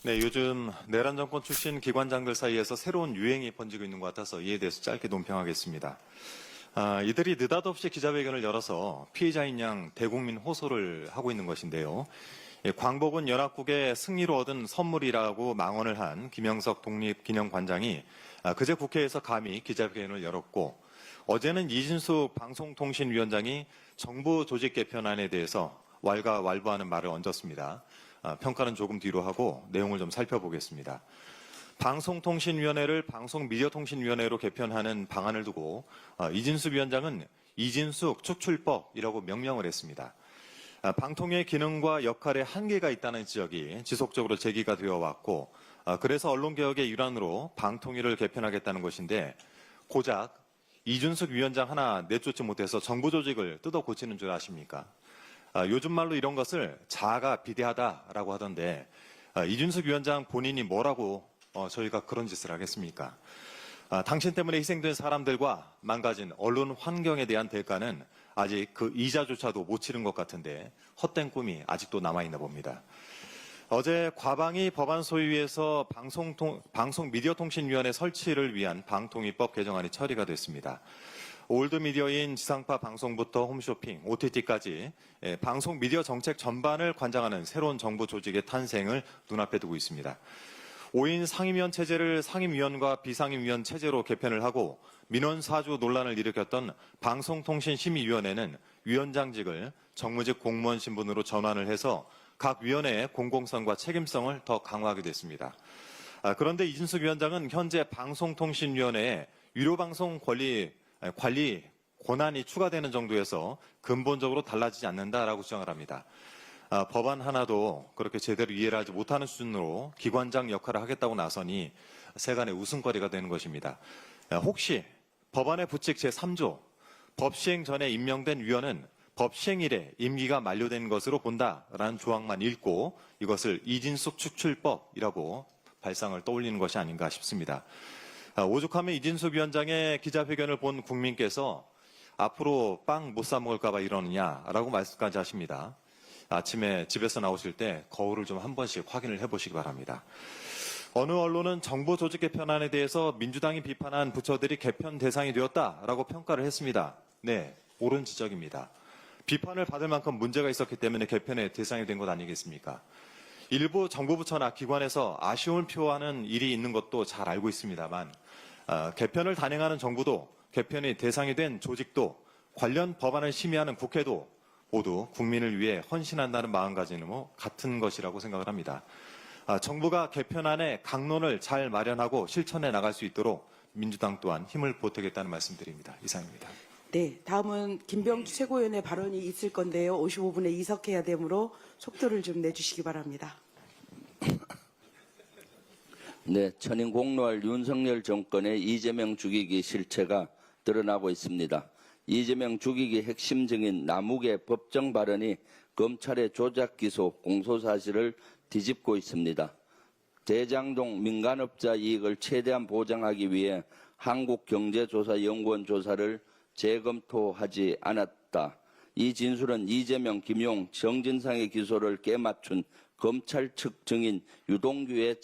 네, 요즘 내란 정권 출신 기관장들 사이에서 새로운 유행이 번지고 있는 것 같아서 이에 대해서 짧게 논평하겠습니다. 이들이 느닷없이 기자회견을 열어서 피해자인 양 대국민 호소를 하고 있는 것인데요. 광복은 연합국의 승리로 얻은 선물이라고 망언을 한 김영석 독립기념관장이 그제 국회에서 감히 기자회견을 열었고, 어제는 이진숙 방송통신위원장이 정부 조직 개편안에 대해서 왈가왈부하는 말을 얹었습니다. 평가는 조금 뒤로 하고 내용을 좀 살펴보겠습니다. 방송통신위원회를 방송미디어통신위원회로 개편하는 방안을 두고 이진숙 위원장은 이진숙 축출법이라고 명명을 했습니다. 방통의 기능과 역할에 한계가 있다는 지적이 지속적으로 제기가 되어 왔고, 그래서 언론개혁의 일환으로 방통위를 개편하겠다는 것인데, 고작 이준숙 위원장 하나 내쫓지 못해서 정부 조직을 뜯어 고치는 줄 아십니까? 요즘 말로 이런 것을 자아가 비대하다라고 하던데, 이준숙 위원장 본인이 뭐라고 저희가 그런 짓을 하겠습니까? 당신 때문에 희생된 사람들과 망가진 언론 환경에 대한 대가는 아직 그 이자조차도 못 치른 것 같은데 헛된 꿈이 아직도 남아있나 봅니다. 어제 과방위 법안 소위에서 방송미디어통신위원회 설치를 위한 방통위법 개정안이 처리가 됐습니다. 올드미디어인 지상파 방송부터 홈쇼핑, OTT까지 방송 미디어 정책 전반을 관장하는 새로운 정부 조직의 탄생을 눈앞에 두고 있습니다. 5인 상임위원 체제를 상임위원과 비상임위원 체제로 개편을 하고 민원사주 논란을 일으켰던 방송통신심의위원회는 위원장직을 정무직 공무원 신분으로 전환을 해서 각 위원회의 공공성과 책임성을 더 강화하게 됐습니다. 그런데 이진숙 위원장은 현재 방송통신위원회에 유료방송 관리 권한이 추가되는 정도에서 근본적으로 달라지지 않는다라고 주장을 합니다. 법안 하나도 그렇게 제대로 이해를 하지 못하는 수준으로 기관장 역할을 하겠다고 나서니 세간의 웃음거리가 되는 것입니다. 혹시 법안의 부칙 제3조 법 시행 전에 임명된 위원은 법 시행일에 임기가 만료된 것으로 본다라는 조항만 읽고 이것을 이진숙 축출법이라고 발상을 떠올리는 것이 아닌가 싶습니다. 오죽하면 이진숙 위원장의 기자회견을 본 국민께서 앞으로 빵 못 사 먹을까 봐 이러느냐라고 말씀까지 하십니다. 아침에 집에서 나오실 때 거울을 좀 한 번씩 확인을 해보시기 바랍니다. 어느 언론은 정부 조직 개편안에 대해서 민주당이 비판한 부처들이 개편 대상이 되었다라고 평가를 했습니다. 네, 옳은 지적입니다. 비판을 받을 만큼 문제가 있었기 때문에 개편의 대상이 된 것 아니겠습니까? 일부 정부 부처나 기관에서 아쉬움을 표하는 일이 있는 것도 잘 알고 있습니다만, 개편을 단행하는 정부도 개편의 대상이 된 조직도 관련 법안을 심의하는 국회도 모두 국민을 위해 헌신한다는 마음가짐으로 같은 것이라고 생각을 합니다. 정부가 개편안의 강론을 잘 마련하고 실천해 나갈 수 있도록 민주당 또한 힘을 보태겠다는 말씀드립니다. 이상입니다. 네, 다음은 김병주 최고위원의 발언이 있을 건데요. 55분에 이석해야 되므로 속도를 좀 내주시기 바랍니다. 네, 천인 공로할 윤석열 정권의 이재명 죽이기 실체가 드러나고 있습니다. 이재명 죽이기 핵심 증인 남욱의 법정 발언이 검찰의 조작 기소 공소사실을 뒤집고 있습니다. 대장동 민간업자 이익을 최대한 보장하기 위해 한국경제조사연구원 조사를 재검토하지 않았다. 이 진술은 이재명, 김용, 정진상의 기소를 깨맞춘 검찰 측 증인 유동규의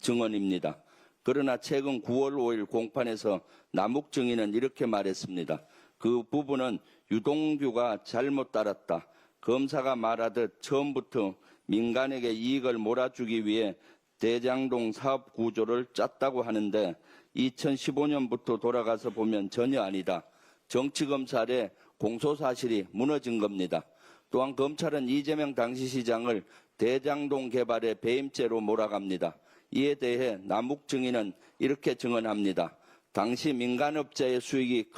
증언입니다. 그러나 최근 9월 5일 공판에서 남욱 증인은 이렇게 말했습니다. 그 부분은 유동규가 잘못 따랐다. 검사가 말하듯 처음부터 민간에게 이익을 몰아주기 위해 대장동 사업 구조를 짰다고 하는데 2015년부터 돌아가서 보면 전혀 아니다. 정치검찰의 공소사실이 무너진 겁니다. 또한 검찰은 이재명 당시 시장을 대장동 개발의 배임죄로 몰아갑니다. 이에 대해 남욱 증인은 이렇게 증언합니다. 당시 민간업자의 수익이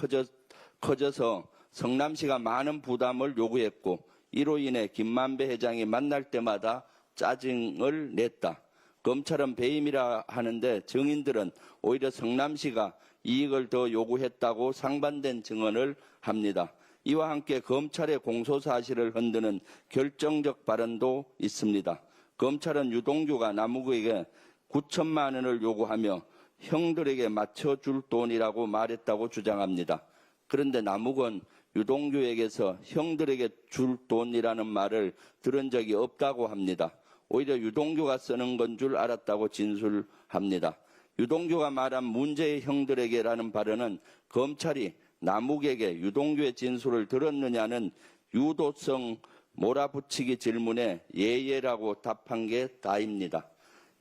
커져서 성남시가 많은 부담을 요구했고 이로 인해 김만배 회장이 만날 때마다 짜증을 냈다. 검찰은 배임이라 하는데 증인들은 오히려 성남시가 이익을 더 요구했다고 상반된 증언을 합니다. 이와 함께 검찰의 공소사실을 흔드는 결정적 발언도 있습니다. 검찰은 유동규가 남욱에게 9천만 원을 요구하며 형들에게 맞춰줄 돈이라고 말했다고 주장합니다. 그런데 남욱은 유동규에게서 형들에게 줄 돈이라는 말을 들은 적이 없다고 합니다. 오히려 유동규가 쓰는 건 줄 알았다고 진술합니다. 유동규가 말한 문제의 형들에게라는 발언은 검찰이 남욱에게 유동규의 진술을 들었느냐는 유도성 몰아붙이기 질문에 예예라고 답한 게 다입니다.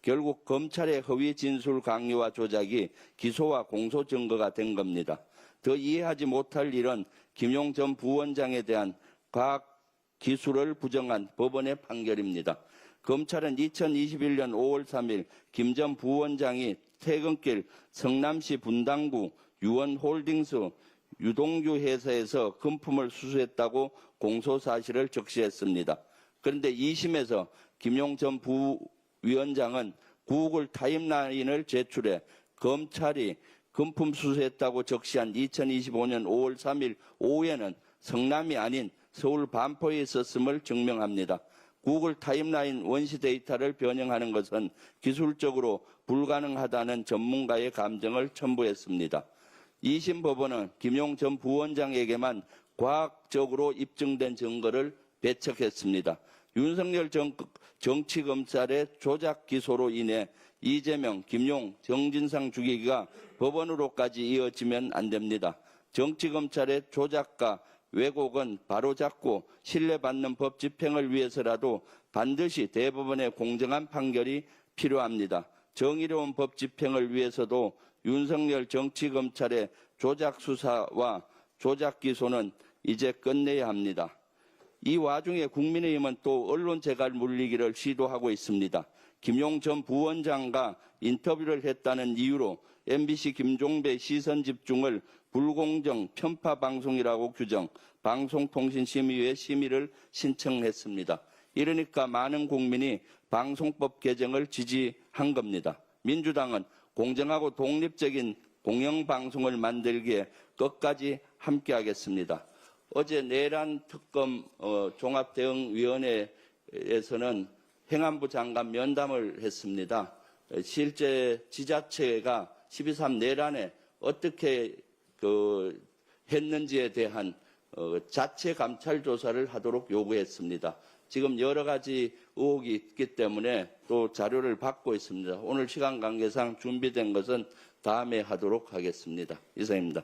결국 검찰의 허위 진술 강요와 조작이 기소와 공소 증거가 된 겁니다. 더 이해하지 못할 일은 김용 전 부원장에 대한 과학 기술을 부정한 법원의 판결입니다. 검찰은 2021년 5월 3일 김 전 부원장이 퇴근길 성남시 분당구 유원홀딩스 유동규 회사에서 금품을 수수했다고 공소 사실을 적시했습니다. 그런데 2심에서 김용 전 부위원장은 구글 타임라인을 제출해 검찰이 금품 수수했다고 적시한 2025년 5월 3일 오후에는 성남이 아닌 서울 반포에 있었음을 증명합니다. 구글 타임라인 원시 데이터를 변형하는 것은 기술적으로 불가능하다는 전문가의 감정을 첨부했습니다. 2심 법원은 김용 전 부원장에게만 과학적으로 입증된 증거를 배척했습니다. 윤석열 정치검찰의 조작 기소로 인해 이재명, 김용, 정진상 죽이기가 법원으로까지 이어지면 안 됩니다. 정치검찰의 조작과 왜곡은 바로잡고 신뢰받는 법 집행을 위해서라도 반드시 대법원의 공정한 판결이 필요합니다. 정의로운 법 집행을 위해서도 윤석열 정치검찰의 조작 수사와 조작 기소는 이제 끝내야 합니다. 이 와중에 국민의힘은 또 언론 재갈 물리기를 시도하고 있습니다. 김용 전 부원장과 인터뷰를 했다는 이유로 MBC 김종배 시선집중을 불공정 편파 방송이라고 규정 방송통신심의회 심의를 신청했습니다. 이러니까 많은 국민이 방송법 개정을 지지한 겁니다. 민주당은 공정하고 독립적인 공영방송을 만들기에 끝까지 함께하겠습니다. 어제 내란 특검 종합대응위원회에서는 행안부 장관 면담을 했습니다. 실제 지자체가 12.3 내란에 어떻게 했는지에 대한 자체 감찰 조사를 하도록 요구했습니다. 지금 여러 가지 의혹이 있기 때문에 또 자료를 받고 있습니다. 오늘 시간 관계상 준비된 것은 다음에 하도록 하겠습니다. 이상입니다.